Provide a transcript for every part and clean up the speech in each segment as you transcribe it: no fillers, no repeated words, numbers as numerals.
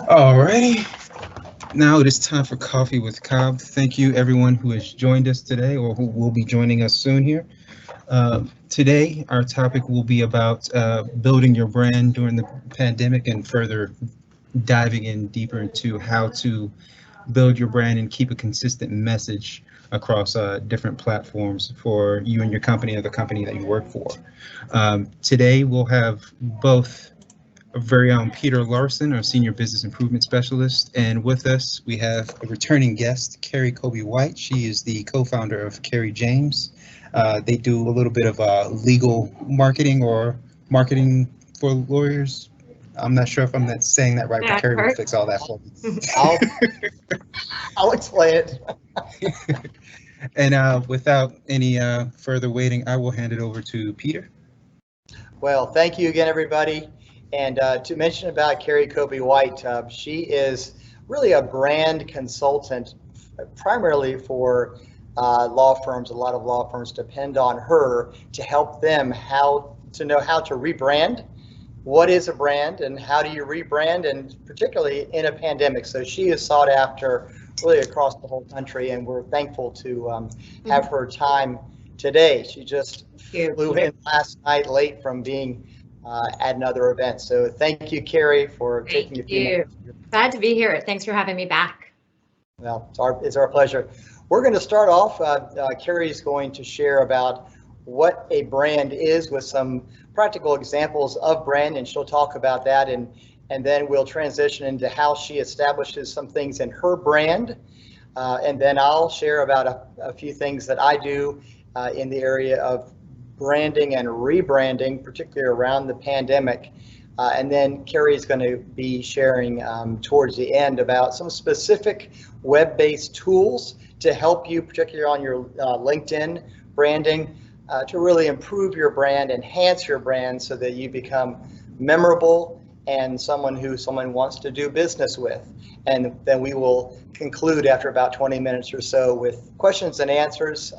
Alrighty, now it is time for Coffee with Cobb. Thank you everyone who has joined us today or who will be joining us soon here. Today, our topic will be about building your brand during the pandemic and further diving in deeper into how to build your brand and keep a consistent message across different platforms for you and your company or the company that you work for. Today, we'll have both our very own Peter Larsen, our Senior Business Improvement Specialist, and with us we have a returning guest, Kerri Coby White. She is the co-founder of Kerri James. They do a little bit of legal marketing or marketing for lawyers. I'm not sure if I'm not saying that right, but Kerri will fix all that for me. I'll explain it. And without any further waiting, I will hand it over to Peter. Well, thank you again, everybody. And to mention about Kerri Coby White, she is really a brand consultant, primarily for law firms. A lot of law firms depend on her to help them know how to rebrand. What is a brand and how do you rebrand, and particularly in a pandemic. So she is sought after really across the whole country, and we're thankful to have her time today. She just flew in last night late from being at another event. So thank you, Kerri, for taking a few minutes. Glad to be here. Thanks for having me back. Well, it's our pleasure. We're going to start off. Kerri is going to share about what a brand is with some practical examples of brand, and she'll talk about that, and then we'll transition into how she establishes some things in her brand, and then I'll share about a few things that I do in the area of branding and rebranding, particularly around the pandemic. And then Kerri is going to be sharing towards the end about some specific web-based tools to help you, particularly on your LinkedIn branding, to really improve your brand, enhance your brand so that you become memorable and someone who someone wants to do business with. And then we will conclude after about 20 minutes or so with questions and answers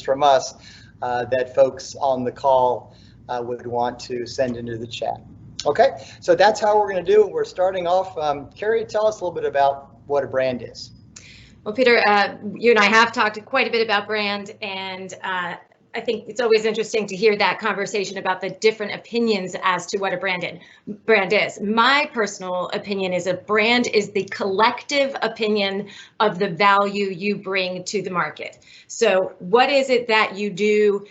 from us that folks on the call would want to send into the chat. Okay, so that's how we're going to do it. We're starting off. Kerri, tell us a little bit about what a brand is. Well, Peter, you and I have talked quite a bit about brand, and I think it's always interesting to hear that conversation about the different opinions as to what a brand is. My personal opinion is a brand is the collective opinion of the value you bring to the market. So what is it that you do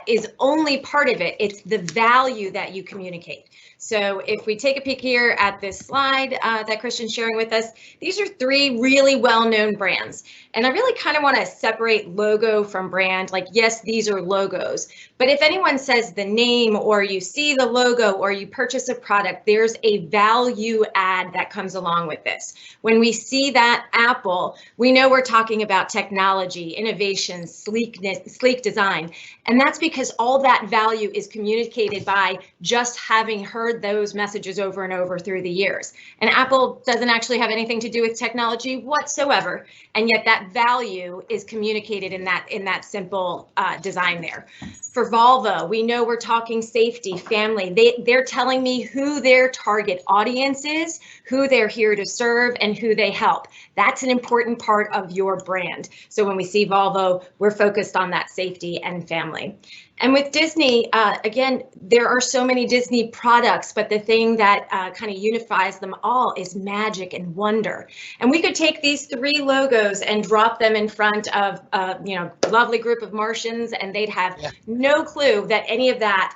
is only part of it. It's the value that you communicate. So if we take a peek here at this slide that Christian's sharing with us, these are three really well-known brands. And I really kind of want to separate logo from brand. Like, yes, these are logos, but if anyone says the name or you see the logo or you purchase a product, there's a value add that comes along with this. When we see that Apple, we know we're talking about technology, innovation, sleekness, sleek design. And that's because all that value is communicated by just having heard those messages over and over through the years. And Apple doesn't actually have anything to do with technology whatsoever, and yet that value is communicated in that simple design there. For Volvo, we know we're talking safety, family. They're telling me who their target audience is, who they're here to serve, and who they help. That's an important part of your brand. So when we see Volvo, we're focused on that safety and family. And with Disney, again, there are so many Disney products, but the thing that kind of unifies them all is magic and wonder. And we could take these three logos and drop them in front of a lovely group of Martians, and they'd have no clue that any of that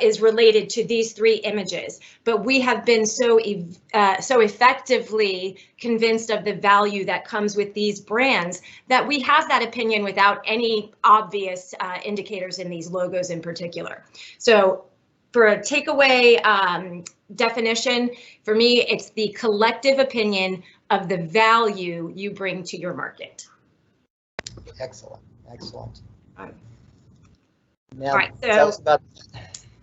is related to these three images. But we have been so effectively convinced of the value that comes with these brands that we have that opinion without any obvious indicators in these logos in particular. So for a takeaway definition, for me, it's the collective opinion of the value you bring to your market. Excellent, excellent. All right. Now, tell us about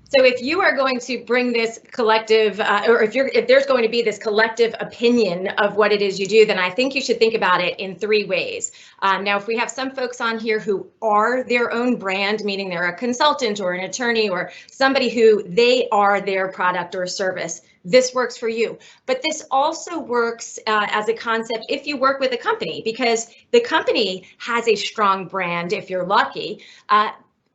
So if you are going to bring this collective, or if there's going to be this collective opinion of what it is you do, then I think you should think about it in 3 ways. Now, if we have some folks on here who are their own brand, meaning they're a consultant or an attorney or somebody who they are their product or service, this works for you. But this also works as a concept if you work with a company, because the company has a strong brand if you're lucky.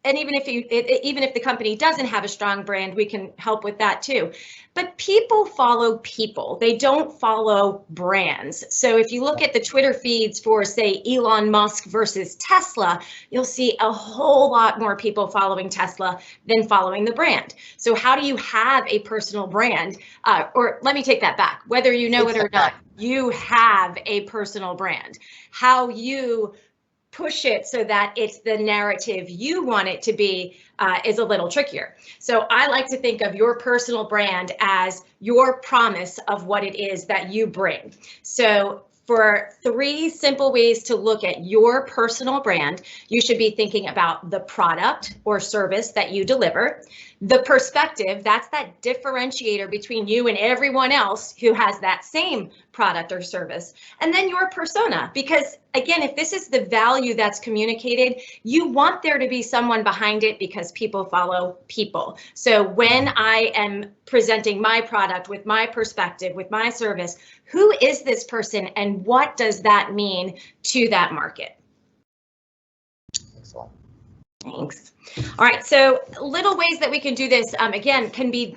And even if the company doesn't have a strong brand, we can help with that too. But people follow people. They don't follow brands. So if you look at the Twitter feeds for, say, Elon Musk versus Tesla, you'll see a whole lot more people following Tesla than following the brand. So how do you have a personal brand? Or let me take that back. Whether you know it or not, you have a personal brand. How you push it so that it's the narrative you want it to be is a little trickier. So I like to think of your personal brand as your promise of what it is that you bring. So for 3 simple ways to look at your personal brand, you should be thinking about the product or service that you deliver, the perspective, that's that differentiator between you and everyone else who has that same product or service, and then your persona, because again, if this is the value that's communicated, you want there to be someone behind it because people follow people. So when I am presenting my product with my perspective, with my service, who is this person and what does that mean to that market? Excellent. Thanks. All right, so little ways that we can do this, again, can be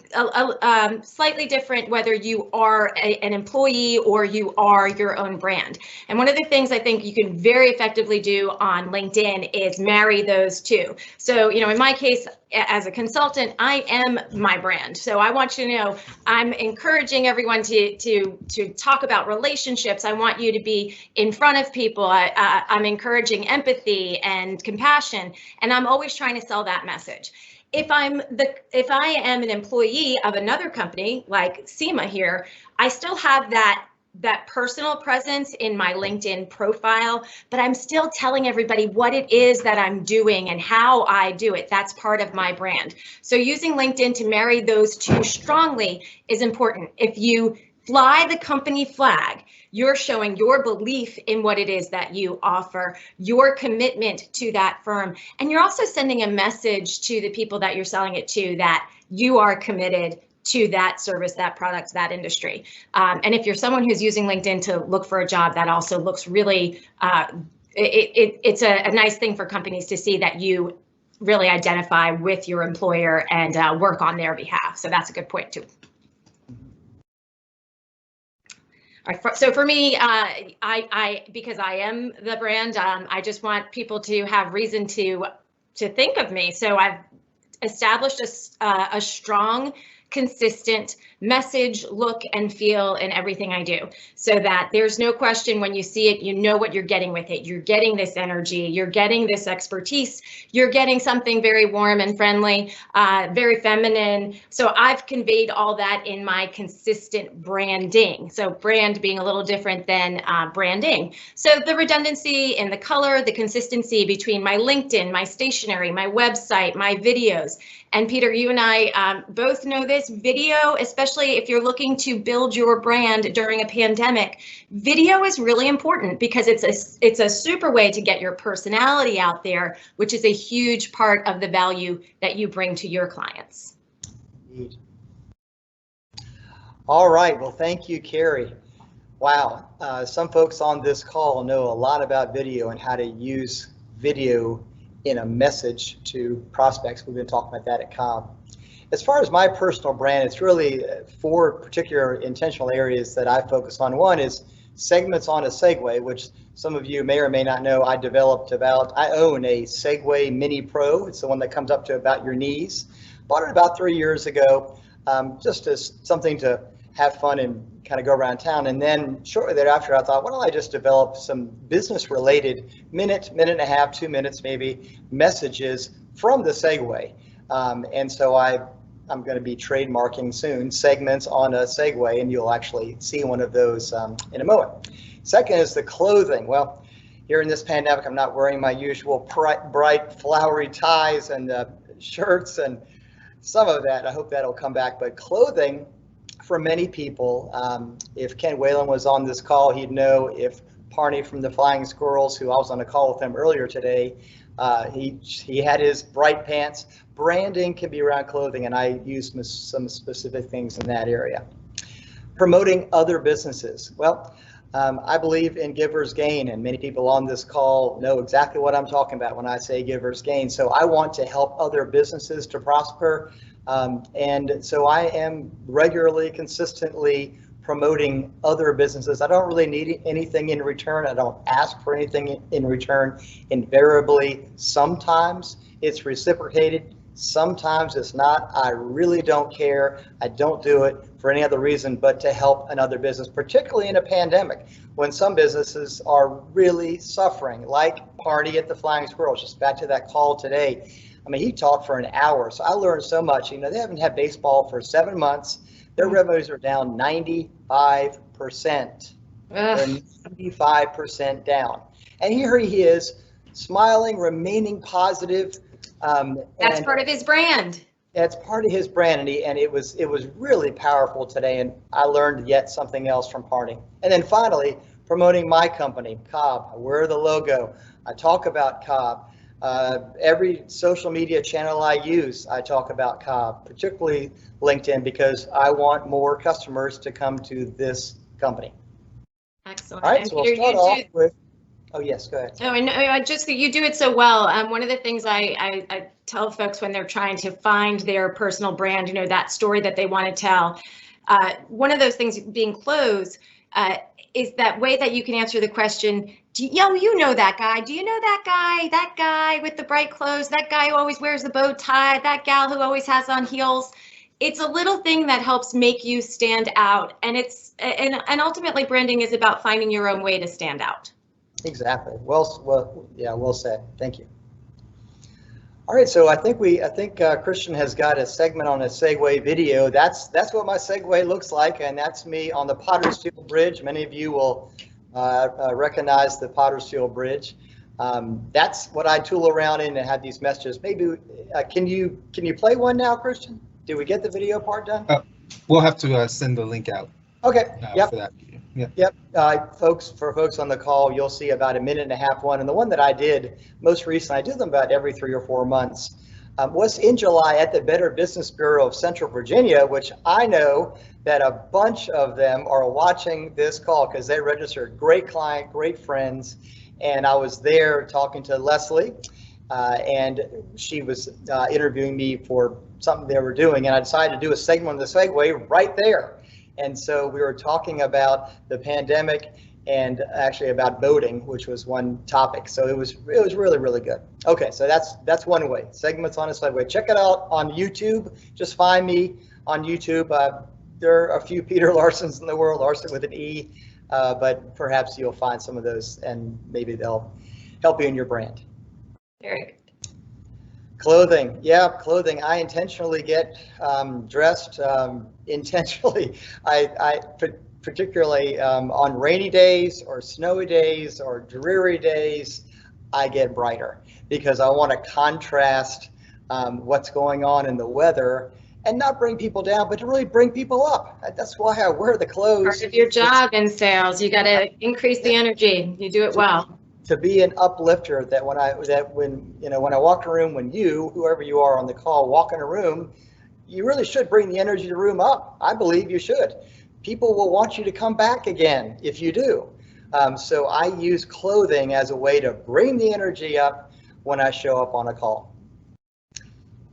slightly different whether you are an employee or you are your own brand. And one of the things I think you can very effectively do on LinkedIn is marry those two. So, you know, in my case, as a consultant, I am my brand. So I want you to know I'm encouraging everyone to talk about relationships. I want you to be in front of people. I'm encouraging empathy and compassion, and I'm always trying to sell that message. If I am an employee of another company like SEMA here, I still have that personal presence in my LinkedIn profile, but I'm still telling everybody what it is that I'm doing and how I do it. That's part of my brand. So using LinkedIn to marry those two strongly is important. If you fly the company flag, you're showing your belief in what it is that you offer, your commitment to that firm, and you're also sending a message to the people that you're selling it to that you are committed to that service, that product, that industry. And if you're someone who's using LinkedIn to look for a job, that also looks really, it's a nice thing for companies to see that you really identify with your employer and work on their behalf. So that's a good point too. All right, so for me, because I am the brand, I just want people to have reason to think of me. So I've established a strong, consistent message, look, and feel in everything I do, so that there's no question when you see it, you know what you're getting with it. You're getting this energy, you're getting this expertise, you're getting something very warm and friendly, very feminine. So I've conveyed all that in my consistent branding. So brand being a little different than branding. So the redundancy in the color, the consistency between my LinkedIn, my stationery, my website, my videos. And Peter, you and I both know this, video, especially if you're looking to build your brand during a pandemic, video is really important because it's a super way to get your personality out there, which is a huge part of the value that you bring to your clients. Indeed. All right, well, thank you, Kerri. Wow, some folks on this call know a lot about video and how to use video in a message to prospects. We've been talking about that at Cobb. As far as my personal brand, it's really 4 particular intentional areas that I focus on. One is segments on a Segway, which some of you may or may not know I own a Segway Mini Pro. It's the one that comes up to about your knees. Bought it about 3 years ago, just as something to have fun and kind of go around town. And then shortly thereafter, I thought, why don't I just develop some business related minute and a half, 2 minutes maybe, messages from the Segway. And so I'm going to be trademarking soon segments on a Segway, and you'll actually see one of those in a moment. Second is the clothing. Well, here in this pandemic, I'm not wearing my usual bright flowery ties and shirts and some of that. I hope that'll come back. But clothing, for many people, if Ken Whalen was on this call, he'd know. If Parney from the Flying Squirrels, who I was on a call with him earlier today, he had his bright pants. Branding can be around clothing, and I use some specific things in that area. Promoting other businesses. Well, I believe in giver's gain, and many people on this call know exactly what I'm talking about when I say giver's gain. So I want to help other businesses to prosper, and so I am regularly, consistently promoting other businesses. I don't really need anything in return. I don't ask for anything in return. Invariably, sometimes it's reciprocated. Sometimes it's not. I really don't care. I don't do it for any other reason but to help another business, particularly in a pandemic when some businesses are really suffering, like Parney at the Flying Squirrels. Just back to that call today. I mean, he talked for an hour, so I learned so much. You know, they haven't had baseball for 7 months. Their revenues are down 95%. They're 95% down. And here he is, smiling, remaining positive. That's part of his brand. That's part of his brand, and it was really powerful today, and I learned yet something else from Parney. And then finally, promoting my company, Cobb. I wear the logo. I talk about Cobb. Every social media channel I use, I talk about Cobb, particularly LinkedIn, because I want more customers to come to this company. Excellent. All right, so we'll start off with. Oh, yes, go ahead. Oh, and just you do it so well. One of the things I tell folks when they're trying to find their personal brand, you know, that story that they want to tell. One of those things being clothes is that way that you can answer the question, you know that guy. Do you know that guy? That guy with the bright clothes, that guy who always wears the bow tie, that gal who always has on heels. It's a little thing that helps make you stand out. And and ultimately branding is about finding your own way to stand out. Exactly. Well said. Thank you. All right, so I think Christian has got a segment on a Segway video. That's what my Segway looks like, and that's me on the Pottersfield Bridge. Many of you will recognize the Pottersfield Bridge. That's what I tool around in and have these messages. Maybe can you play one now, Christian? Did we get the video part done? We'll have to send the link out. Okay. Yep. For that video. Yeah. Yep. For folks on the call, you'll see about a 1.5-minute one. And the one that I did most recently, I do them about every 3 or 4 months, was in July at the Better Business Bureau of Central Virginia, which I know that a bunch of them are watching this call because they registered. Great client, great friends. And I was there talking to Leslie, and she was interviewing me for something they were doing. And I decided to do a segment on the Segway right there. And so we were talking about the pandemic and actually about voting, which was one topic. So it was really, really good. Okay, so that's one way. Segments on a Segway. Check it out on YouTube. Just find me on YouTube. There are a few Peter Larsens in the world, Larsen with an E, but perhaps you'll find some of those and maybe they'll help you in your brand. Very good. Clothing, yeah, clothing. I intentionally get dressed intentionally. I particularly on rainy days or snowy days or dreary days, I get brighter because I want to contrast what's going on in the weather and not bring people down, but to really bring people up. That's why I wear the clothes. Part of your job in sales, you got to increase the energy. You do it well. To be an uplifter, that when I walk in a room, when you, whoever you are on the call, walk in a room, you really should bring the energy of the room up. I believe you should. People will want you to come back again if you do. So I use clothing as a way to bring the energy up when I show up on a call.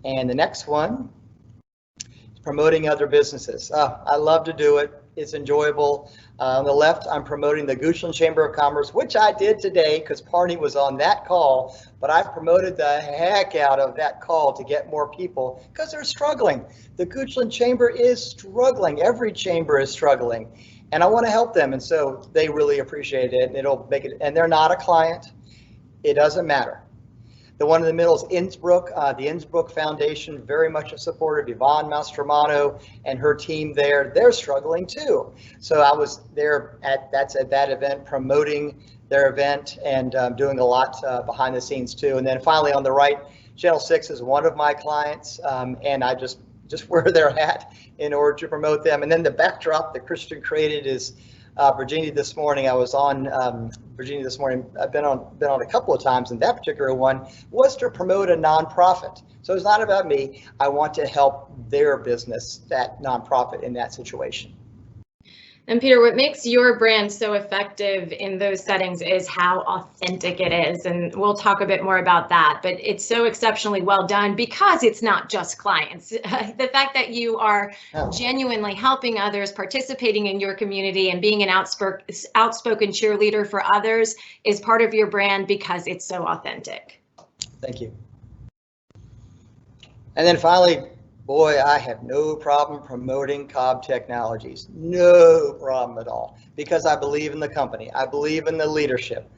And the next one is promoting other businesses. I love to do it. It's enjoyable. On the left, I'm promoting the Goochland Chamber of Commerce, which I did today because Parney was on that call, but I promoted the heck out of that call to get more people because they're struggling. The Goochland Chamber is struggling. Every chamber is struggling, and I want to help them, and so they really appreciate it, and it'll make it, and they're not a client. It doesn't matter. The one in the middle is Innsbruck, the Innsbruck Foundation, very much a supporter of Yvonne Mastromano and her team there. They're struggling too. So I was there at that event promoting their event and doing a lot behind the scenes too. And then finally on the right, Channel 6 is one of my clients, and I just where they're at in order to promote them. And then the backdrop that Christian created is Virginia this morning. I was on Virginia this morning. I've been on a couple of times, and that particular one was to promote a nonprofit. So it's not about me. I want to help their business, that nonprofit, in that situation. And Peter, what makes your brand so effective in those settings is how authentic it is. And we'll talk a bit more about that, but it's so exceptionally well done because it's not just clients. The fact that you are genuinely helping others, participating in your community, and being an outspoken cheerleader for others is part of your brand because it's so authentic. Thank you. And then finally, boy, I have no problem promoting Cobb Technologies. No problem at all, because I believe in the company. I believe in the leadership.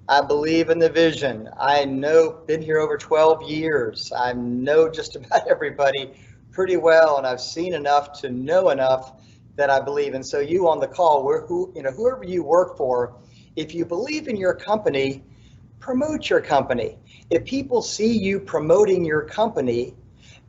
I believe in the vision. I know, been here over 12 years. I know just about everybody pretty well, and I've seen enough to know enough that I believe. And so you on the call, whoever you work for, if you believe in your company, promote your company. If people see you promoting your company,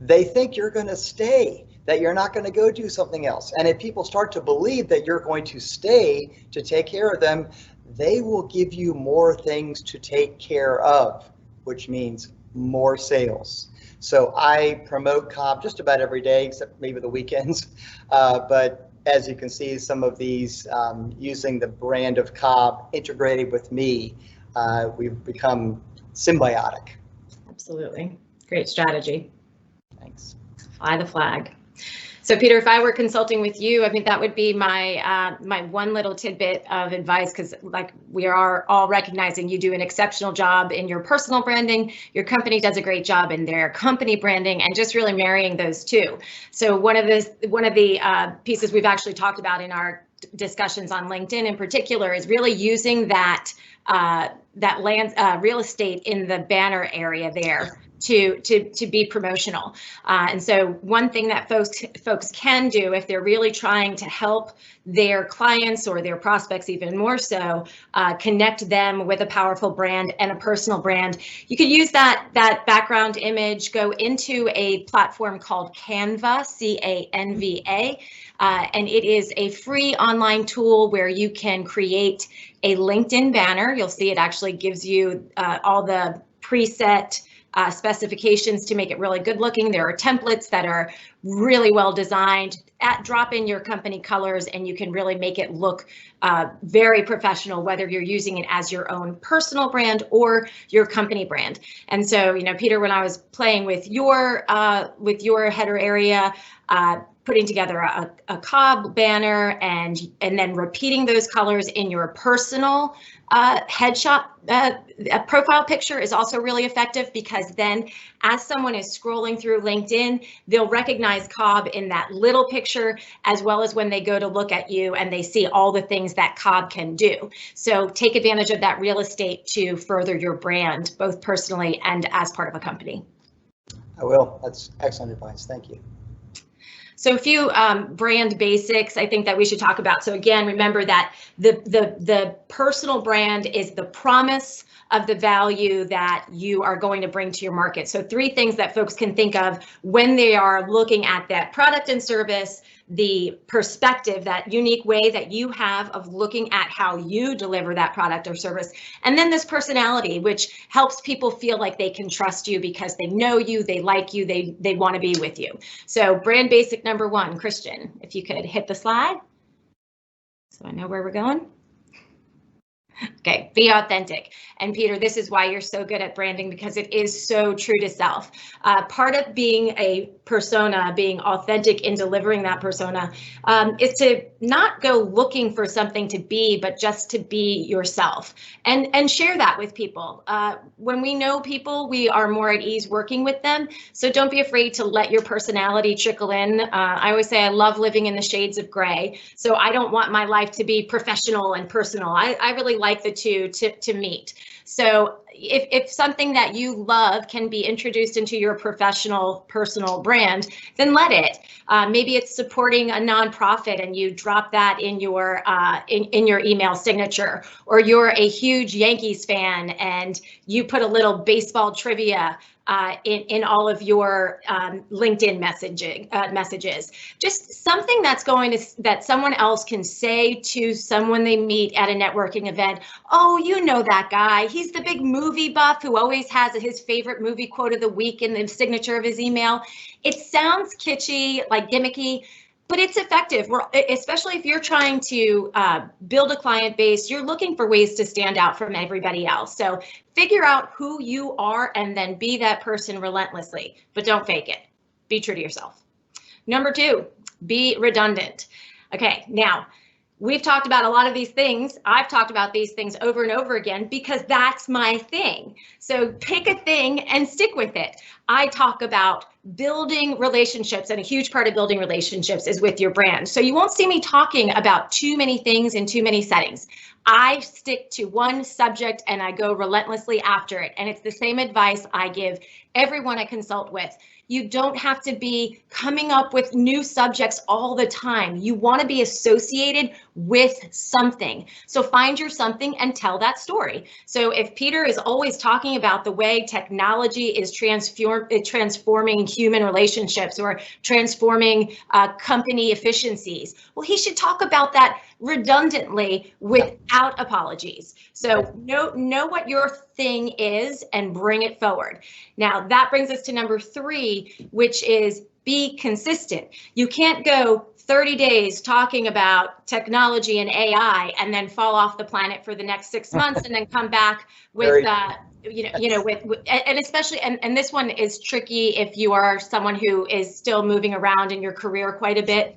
they think you're going to stay, that you're not going to go do something else. And if people start to believe that you're going to stay to take care of them, they will give you more things to take care of, which means more sales. So I promote Cobb just about every day, except maybe the weekends. But as you can see, some of these using the brand of Cobb integrated with me, we've become symbiotic. Absolutely. Great strategy. Thanks. Fly the flag. So Peter, if I were consulting with you, I mean, that would be my my one little tidbit of advice, because like we are all recognizing you do an exceptional job in your personal branding. Your company does a great job in their company branding, and just really marrying those two. So one of the pieces we've actually talked about in our discussions on LinkedIn in particular is really using that real estate in the banner area there to be promotional. And so one thing that folks can do if they're really trying to help their clients or their prospects even more so, connect them with a powerful brand and a personal brand, you could use that background image, go into a platform called Canva, C-A-N-V-A, and it is a free online tool where you can create a LinkedIn banner. You'll see it actually gives you all the preset specifications to make it really good looking. There are templates that are really well designed. Drop in your company colors and you can really make it look very professional, whether you're using it as your own personal brand or your company brand. And so, you know, Peter, when I was playing with your header area, putting together a Cobb banner and then repeating those colors in your personal headshot profile picture is also really effective, because then as someone is scrolling through LinkedIn, they'll recognize Cobb in that little picture, as well as when they go to look at you and they see all the things that Cobb can do. So take advantage of that real estate to further your brand, both personally and as part of a company. I will. That's excellent advice. Thank you. So a few brand basics I think that we should talk about. So again, remember that the personal brand is the promise of the value that you are going to bring to your market. So 3 things that folks can think of when they are looking at that product and service: the perspective, that unique way that you have of looking at how you deliver that product or service, and then this personality, which helps people feel like they can trust you because they know you, they like you, they want to be with you. So brand basic number 1, Christian, if you could hit the slide so I know where we're going. Okay, be authentic. And Peter, this is why you're so good at branding, because it is so true to self. Part of being a persona, being authentic in delivering that persona, is to not go looking for something to be, but just to be yourself and share that with people. When we know people, we are more at ease working with them. So don't be afraid to let your personality trickle in. I always say I love living in the shades of gray. So I don't want my life to be professional and personal. I really like the two to meet. So if something that you love can be introduced into your professional personal brand, then let it. Maybe it's supporting a nonprofit and you drop that in your email signature, or you're a huge Yankees fan and you put a little baseball trivia in all of your LinkedIn messages. Just something that someone else can say to someone they meet at a networking event. Oh, you know that guy. He's the big movie buff who always has his favorite movie quote of the week in the signature of his email. It sounds kitschy, like gimmicky, but it's effective. Especially if you're trying to build a client base, you're looking for ways to stand out from everybody else. So figure out who you are and then be that person relentlessly, but don't fake it. Be true to yourself. Number 2, be redundant. Okay, now we've talked about a lot of these things. I've talked about these things over and over again because that's my thing. So pick a thing and stick with it. I talk about building relationships, and a huge part of building relationships is with your brand. So you won't see me talking about too many things in too many settings. I stick to one subject and I go relentlessly after it. And it's the same advice I give everyone I consult with. You don't have to be coming up with new subjects all the time. You want to be associated with something. So find your something and tell that story. So if Peter is always talking about the way technology is transforming human relationships or transforming company efficiencies, well, he should talk about that redundantly without apologies. So know what your thing is and bring it forward. Now that brings us to number 3, which is be consistent. You can't go 30 days talking about technology and AI and then fall off the planet for the next 6 months and then come back with and especially and this one is tricky if you are someone who is still moving around in your career quite a bit.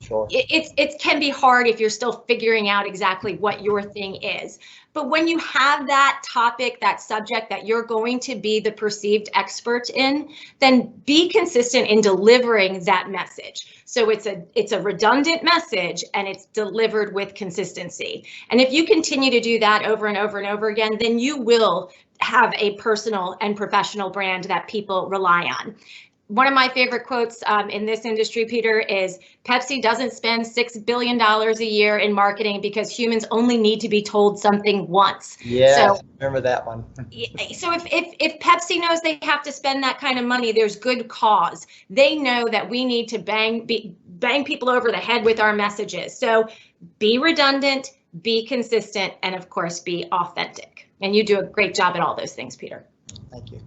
Sure. It can be hard if you're still figuring out exactly what your thing is. But when you have that topic, that subject that you're going to be the perceived expert in, then be consistent in delivering that message. So it's a redundant message and it's delivered with consistency. And if you continue to do that over and over and over again, then you will have a personal and professional brand that people rely on. One of my favorite quotes in this industry, Peter, is Pepsi doesn't spend $6 billion a year in marketing because humans only need to be told something once. Yeah, so, remember that one. So if Pepsi knows they have to spend that kind of money, there's good cause. They know that we need to bang people over the head with our messages. So be redundant, be consistent, and of course, be authentic. And you do a great job at all those things, Peter. Thank you.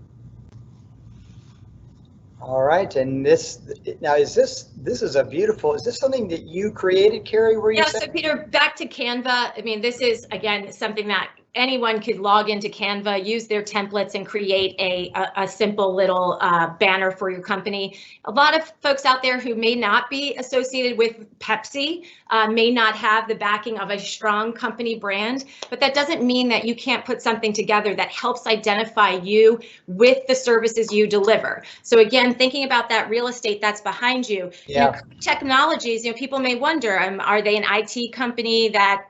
All right, and this is a beautiful, is this something that you created, Kerri? Yeah, so Peter, back to Canva. I mean, this is, again, something that anyone could log into Canva, use their templates and create a simple little banner for your company. A lot of folks out there who may not be associated with Pepsi may not have the backing of a strong company brand, but that doesn't mean that you can't put something together that helps identify you with the services you deliver. So again, thinking about that real estate that's behind you, yeah. Technologies, people may wonder, are they an IT company that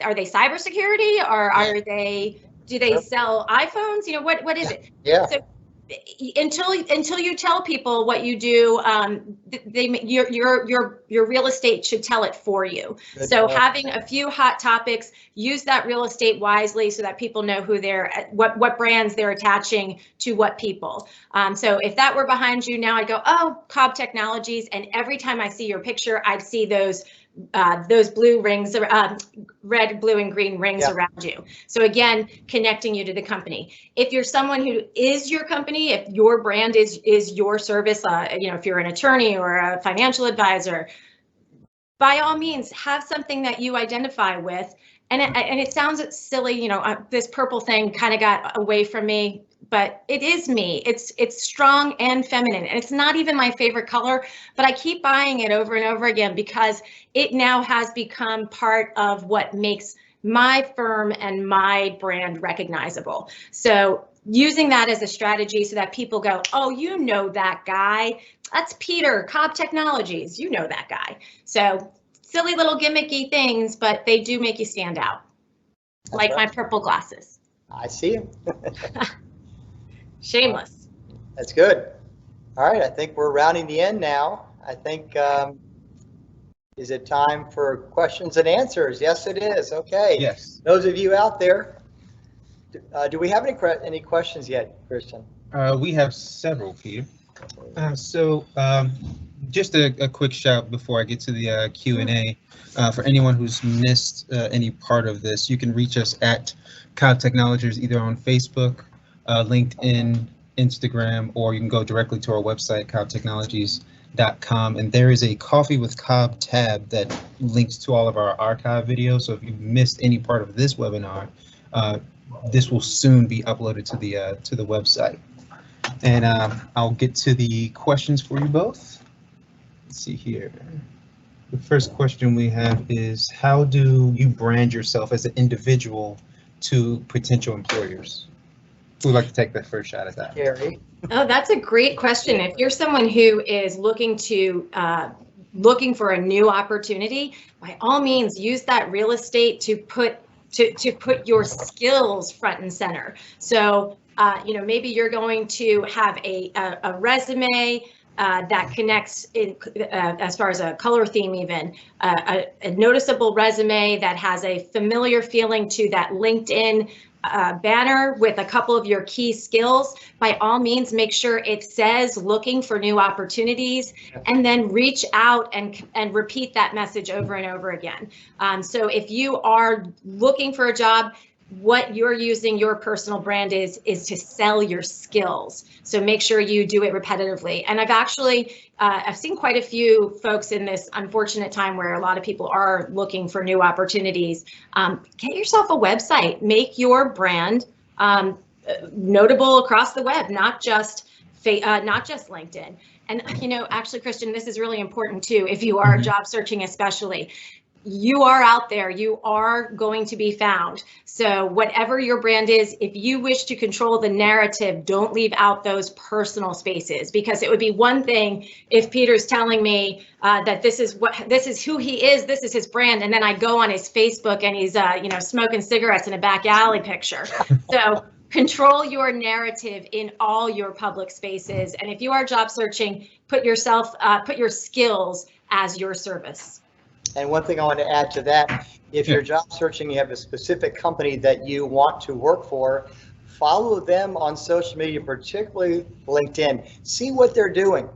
are they cybersecurity, or are do they sell iPhones? What is it? Yeah. So until you tell people what you do, your real estate should tell it for you. Good so point. Having a few hot topics, use that real estate wisely so that people know who what brands they're attaching to what people. So if that were behind you now, I'd go, oh, Cobb Technologies, and every time I see your picture, I'd see those blue rings, red, blue, and green rings around you. So again, connecting you to the company. If you're someone who is your company, if your brand is your service, if you're an attorney or a financial advisor, by all means, have something that you identify with. And it sounds silly, this purple thing kind of got away from me, but it is me. It's strong and feminine, and it's not even my favorite color, but I keep buying it over and over again because it now has become part of what makes my firm and my brand recognizable. So using that as a strategy so that people go, oh, you know that guy, that's Peter, Cobb Technologies, you know that guy. So silly little gimmicky things, but they do make you stand out. That's like right. My purple glasses. I see him. Shameless. That's good. All right, I think we're rounding the end now. I think, is it time for questions and answers? Yes, it is. Okay. Yes. Those of you out there, do we have any questions yet, Kristen? We have several, Peter. Just a quick shout before I get to the Q&A. For anyone who's missed any part of this, you can reach us at Cobb Technologies either on Facebook, LinkedIn, Instagram, or you can go directly to our website, cobbtechnologies.com. And there is a Coffee with Cobb tab that links to all of our archive videos. So if you missed any part of this webinar, this will soon be uploaded to the website. And I'll get to the questions for you both. Let's see here. The first question we have is, how do you brand yourself as an individual to potential employers? Who would like to take the first shot at that? Kerri. Oh, that's a great question. If you're someone who is looking for a new opportunity, by all means, use that real estate to put your skills front and center. So, maybe you're going to have a resume that connects in, as far as a color theme, even a noticeable resume that has a familiar feeling to that LinkedIn banner with a couple of your key skills. By all means, make sure it says looking for new opportunities, and then reach out and repeat that message over and over again. So if you are looking for a job, what you're using your personal brand is to sell your skills. So make sure you do it repetitively. And I've seen quite a few folks in this unfortunate time where a lot of people are looking for new opportunities. Get yourself a website, make your brand notable across the web, not just LinkedIn. And actually, Christian, this is really important too, if you are job searching especially. You are out there, you are going to be found. So whatever your brand is, if you wish to control the narrative, don't leave out those personal spaces, because it would be one thing if Peter's telling me that this is who he is, this is his brand, and then I go on his Facebook and he's smoking cigarettes in a back alley picture. So control your narrative in all your public spaces. And if you are job searching, put your skills as your service. And one thing I want to add to that, if you're job searching, you have a specific company that you want to work for, follow them on social media, particularly LinkedIn. See what they're doing.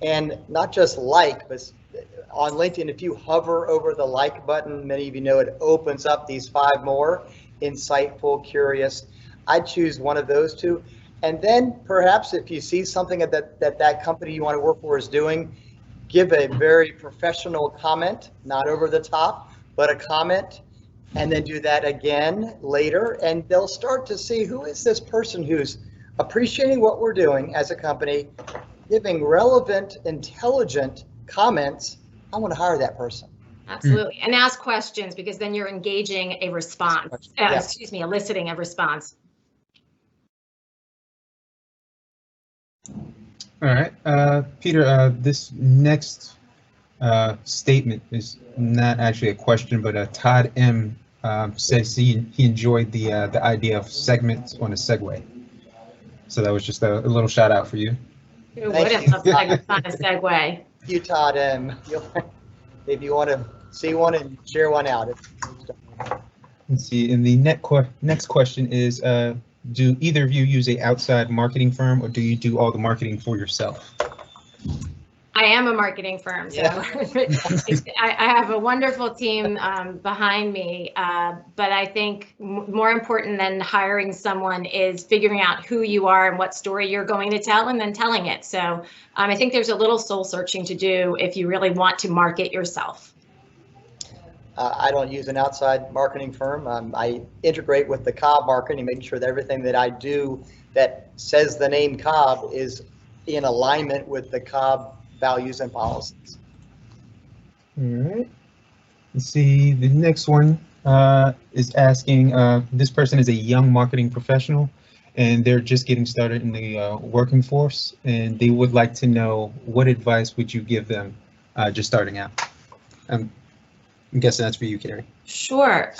And not just but on LinkedIn, if you hover over the like button, many of you know it opens up these 5 more, insightful, curious. I'd choose one of those 2. And then perhaps if you see something that company you want to work for is doing, give a very professional comment, not over the top, but a comment, and then do that again later. And they'll start to see, who is this person who's appreciating what we're doing as a company, giving relevant, intelligent comments. I want to hire that person. Absolutely. And ask questions, because then you're engaging a response, eliciting a response. All right, Peter, this next statement is not actually a question, but Todd M says he enjoyed the idea of segments on a segue. So that was just a little shout out for you. Who wouldn't love segments on a segue? You, Todd M. If you want to see one and share one out. Let's see, and the next question is, do either of you use an outside marketing firm, or do you do all the marketing for yourself? I am a marketing firm, so yeah. I have a wonderful team behind me, but I think more important than hiring someone is figuring out who you are and what story you're going to tell, and then telling it. So I think there's a little soul searching to do if you really want to market yourself. I don't use an outside marketing firm. I integrate with the Cobb marketing, making sure that everything that I do that says the name Cobb is in alignment with the Cobb values and policies. All right. Let's see, the next one is asking, this person is a young marketing professional and they're just getting started in the working force, and they would like to know, what advice would you give them just starting out? I'm guessing that's for you, Kerri. Sure.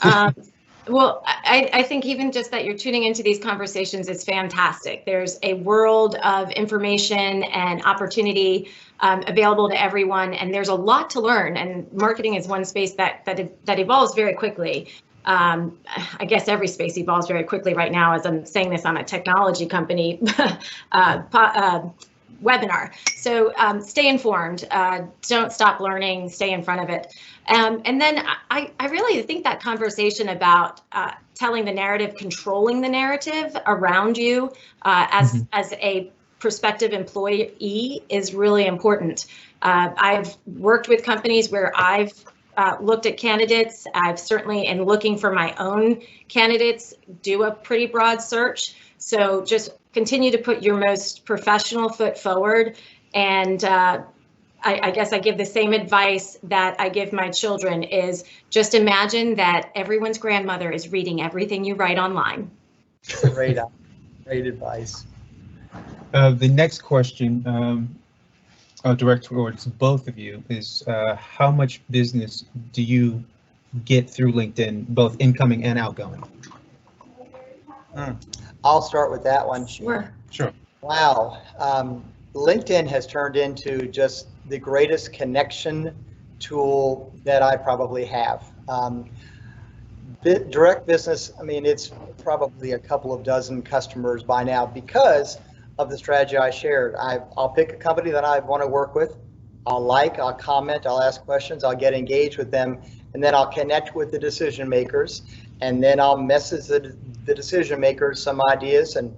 Well, I think even just that you're tuning into these conversations is fantastic. There's a world of information and opportunity available to everyone, and there's a lot to learn. And marketing is one space that evolves very quickly. I guess every space evolves very quickly right now, as I'm saying this on a technology company webinar. So stay informed, don't stop learning, stay in front of it. And then I really think that conversation about telling the narrative, controlling the narrative around you as a prospective employee is really important. I've worked with companies where I've looked at candidates. I've certainly, in looking for my own candidates, do a pretty broad search. So just continue to put your most professional foot forward. And I guess I give the same advice that I give my children is just imagine that everyone's grandmother is reading everything you write online. Great advice. The next question I'll direct towards both of you is how much business do you get through LinkedIn, both incoming and outgoing? I'll start with that one. Sure. Wow. LinkedIn has turned into just the greatest connection tool that I probably have. Direct business, I mean, it's probably a couple of dozen customers by now because of the strategy I shared. I'll pick a company that I want to work with. I'll comment, I'll ask questions, I'll get engaged with them, and then I'll connect with the decision makers, and then I'll message the decision makers some ideas, and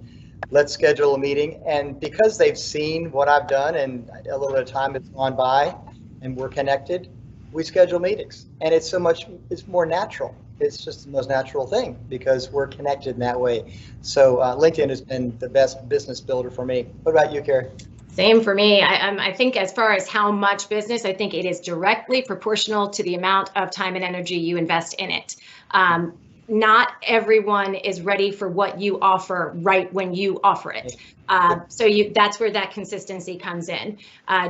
let's schedule a meeting. And because they've seen what I've done and a little bit of time has gone by and we're connected, we schedule meetings. And it's more natural. It's just the most natural thing because we're connected in that way. So LinkedIn has been the best business builder for me. What about you, Kerri? Same for me. I think as far as how much business, I think it is directly proportional to the amount of time and energy you invest in it. Not everyone is ready for what you offer right when you offer it. So that's where that consistency comes in.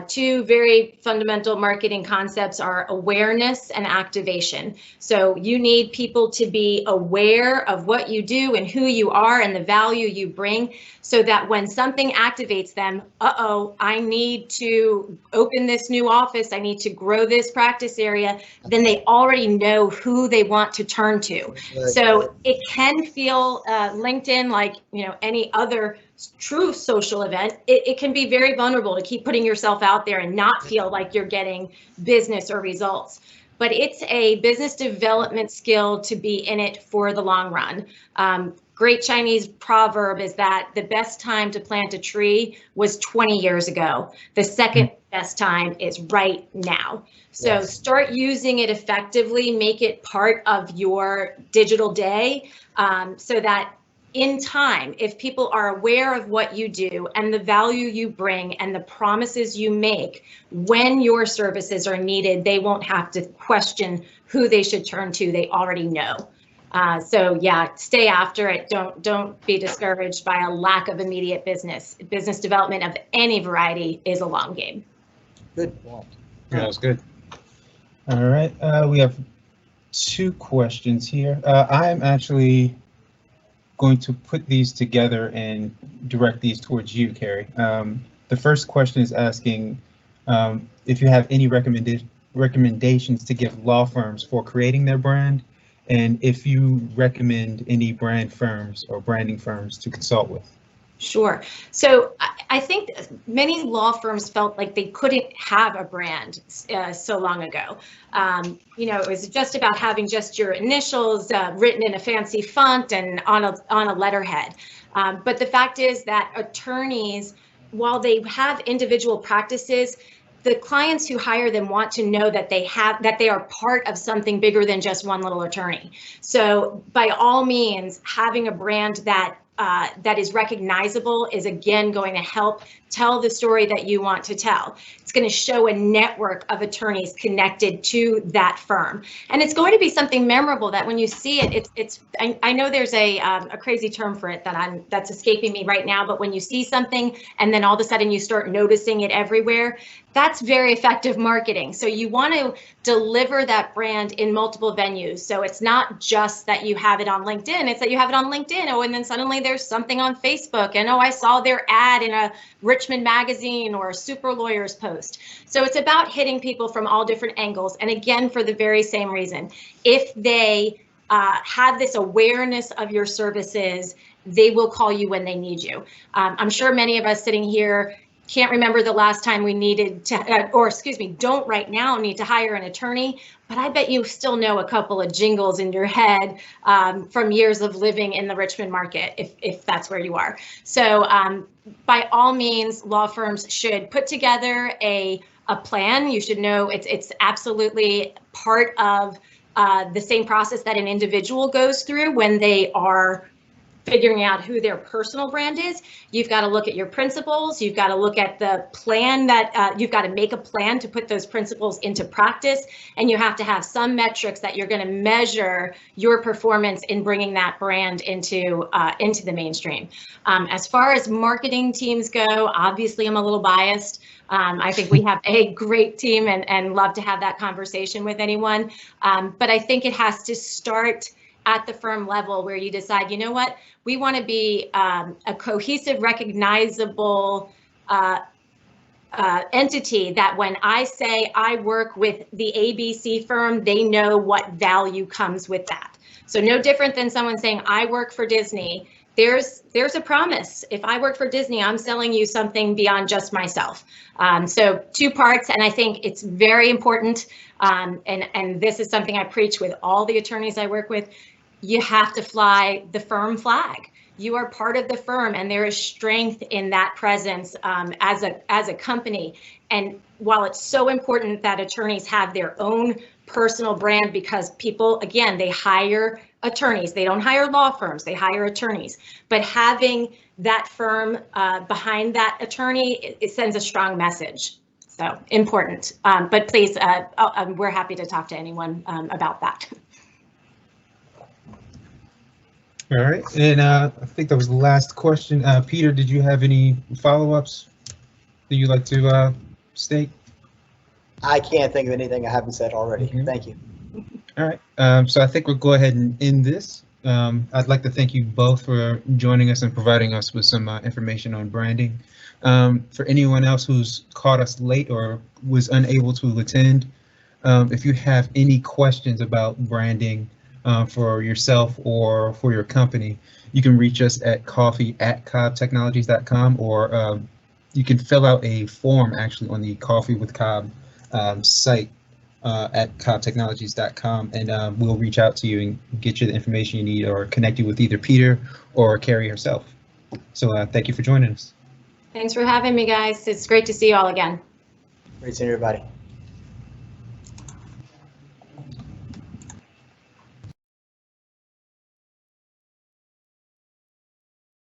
Two very fundamental marketing concepts are awareness and activation. So you need people to be aware of what you do and who you are and the value you bring, so that when something activates them, I need to open this new office, I need to grow this practice area, then they already know who they want to turn to. So it can feel LinkedIn like, any other true social event. It can be very vulnerable to keep putting yourself out there and not feel like you're getting business or results. But it's a business development skill to be in it for the long run. Great Chinese proverb is that the best time to plant a tree was 20 years ago. The second best time is right now. So start using it effectively, make it part of your digital day, so that in time, if people are aware of what you do and the value you bring and the promises you make, when your services are needed, they won't have to question who they should turn to. They already know. So yeah, stay after it. Don't be discouraged by a lack of immediate business. Business development of any variety is a long game. Good point. Yeah, that's good. All right, we have two questions here. I'm actually going to put these together and direct these towards you, Kerri. The first question is asking if you have any recommendations to give law firms for creating their brand, and if you recommend any brand firms or branding firms to consult with. Sure. So I think many law firms felt like they couldn't have a brand so long ago. It was just about having just your initials written in a fancy font and on a letterhead. But the fact is that attorneys, while they have individual practices, the clients who hire them want to know that they are part of something bigger than just one little attorney. So by all means, having a brand that is recognizable is again going to help tell the story that you want to tell. It's going to show a network of attorneys connected to that firm, and it's going to be something memorable that when you see it, I know there's a crazy term for it that's escaping me right now, but when you see something and then all of a sudden you start noticing it everywhere, that's very effective marketing. So you want to deliver that brand in multiple venues. So it's not just that you have it on LinkedIn, it's that you have it on LinkedIn. And then suddenly there's something on Facebook, and I saw their ad in a Richmond magazine or a Super Lawyers post. So it's about hitting people from all different angles. And again, for the very same reason, if they have this awareness of your services, they will call you when they need you. I'm sure many of us sitting here can't remember the last time we needed to, or excuse me, don't right now need to hire an attorney, but I bet you still know a couple of jingles in your head from years of living in the Richmond market, if that's where you are. So by all means, law firms should put together a plan. You should know it's absolutely part of the same process that an individual goes through when they are figuring out who their personal brand is. You've got to look at your principles. You've got to look at the plan that you've got to make a plan to put those principles into practice. And you have to have some metrics that you're going to measure your performance in bringing that brand into the mainstream. As far as marketing teams go, obviously I'm a little biased. I think we have a great team and love to have that conversation with anyone. But I think it has to start at the firm level where you decide, you know what, we want to be a cohesive, recognizable entity that when I say I work with the ABC firm, they know what value comes with that. So no different than someone saying I work for Disney. There's a promise. If I work for Disney, I'm selling you something beyond just myself. So two parts, and I think it's very important. And this is something I preach with all the attorneys I work with. You have to fly the firm flag. You are part of the firm, and there is strength in that presence as a company. And while it's so important that attorneys have their own personal brand, because people, again, they hire attorneys, they don't hire law firms, they hire attorneys. But having that firm behind that attorney, it sends a strong message. So important. But please, we're happy to talk to anyone about that. All right, and I think that was the last question. Peter, did you have any follow-ups that you'd like to state? I can't think of anything I haven't said already. Mm-hmm. Thank you. All right, so I think we'll go ahead and end this. I'd like to thank you both for joining us and providing us with some information on branding. For anyone else who's caught us late or was unable to attend, if you have any questions about branding, for yourself or for your company, you can reach us at coffee@cobbtechnologies.com, or you can fill out a form actually on the Coffee with Cobb site at cobbtechnologies.com, and we'll reach out to you and get you the information you need or connect you with either Peter or Kerri herself. So thank you for joining us. Thanks for having me, guys. It's great to see you all again. Great seeing everybody.